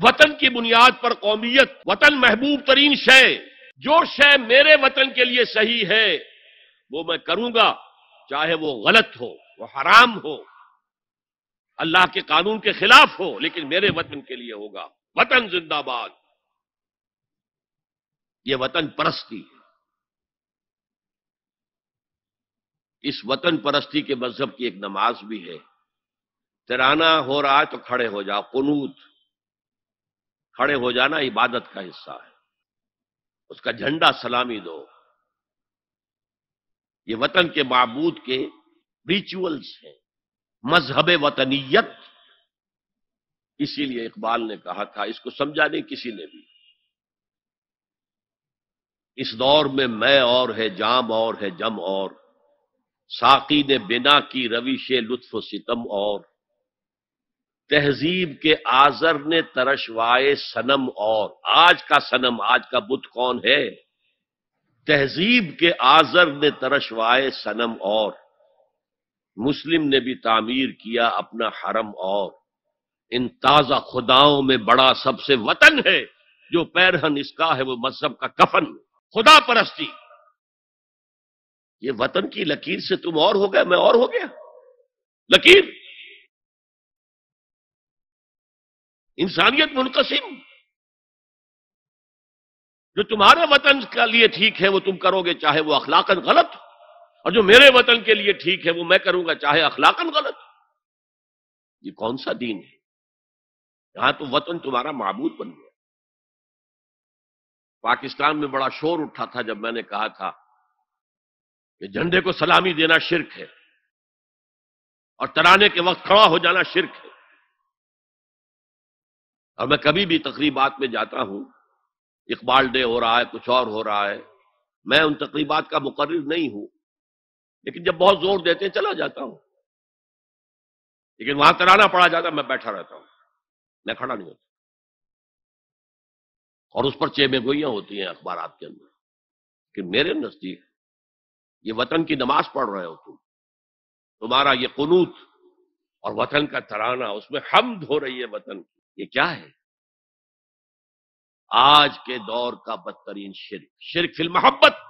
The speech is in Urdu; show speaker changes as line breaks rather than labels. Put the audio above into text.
وطن کی بنیاد پر قومیت، وطن محبوب ترین شے، جو شے میرے وطن کے لیے صحیح ہے وہ میں کروں گا، چاہے وہ غلط ہو، وہ حرام ہو، اللہ کے قانون کے خلاف ہو، لیکن میرے وطن کے لیے ہوگا۔ وطن زندہ باد، یہ وطن پرستی ہے۔ اس وطن پرستی کے مذہب کی ایک نماز بھی ہے، ترانہ ہو رہا ہے تو کھڑے ہو جاؤ، قنوت، کھڑے ہو جانا عبادت کا حصہ ہے، اس کا جھنڈا سلامی دو۔ یہ وطن کے معبود کے ریچولز ہیں، مذہب وطنیت۔ اسی لیے اقبال نے کہا تھا، اس کو سمجھا نہیں کسی نے بھی، اس دور میں اور ہے، جام اور ہے، جم اور، ساقی نے بنا کی روش لطف و ستم اور، تہذیب کے آزر نے ترشوائے صنم اور۔ آج کا صنم، آج کا بت کون ہے؟ تہذیب کے آزر نے ترشوائے صنم اور، مسلم نے بھی تعمیر کیا اپنا حرم اور، ان تازہ خداؤں میں بڑا سب سے وطن ہے، جو پیرہن اس کا ہے وہ مذہب کا کفن۔ خدا پرستی، یہ وطن کی لکیر سے تم اور ہو گئے، میں اور ہو گیا۔ لکیر، انسانیت منقسم، جو تمہارے وطن کے لیے ٹھیک ہے وہ تم کرو گے چاہے وہ اخلاقاً غلط، اور جو میرے وطن کے لیے ٹھیک ہے وہ میں کروں گا چاہے اخلاقاً غلط۔ یہ کون سا دین ہے؟ یہاں تو وطن تمہارا معبود بن گیا۔ پاکستان میں بڑا شور اٹھا تھا جب میں نے کہا تھا کہ جھنڈے کو سلامی دینا شرک ہے اور ترانے کے وقت کھڑا ہو جانا شرک ہے۔ اور میں کبھی بھی تقریبات میں جاتا ہوں، اقبال ڈے ہو رہا ہے، کچھ اور ہو رہا ہے، میں ان تقریبات کا مقرر نہیں ہوں، لیکن جب بہت زور دیتے ہیں چلا جاتا ہوں، لیکن وہاں ترانہ پڑا جاتا میں بیٹھا رہتا ہوں، میں کھڑا نہیں ہوتا، اور اس پر چیمے گوئیاں ہوتی ہیں اخبارات کے اندر کہ میرے نزدیک یہ وطن کی نماز پڑھ رہے ہو تمہارا یہ قنوت اور وطن کا ترانہ، اس میں حمد ہو رہی ہے وطن کی، یہ کیا ہے؟ آج کے دور کا بدترین شرک، شرک فی المحبت،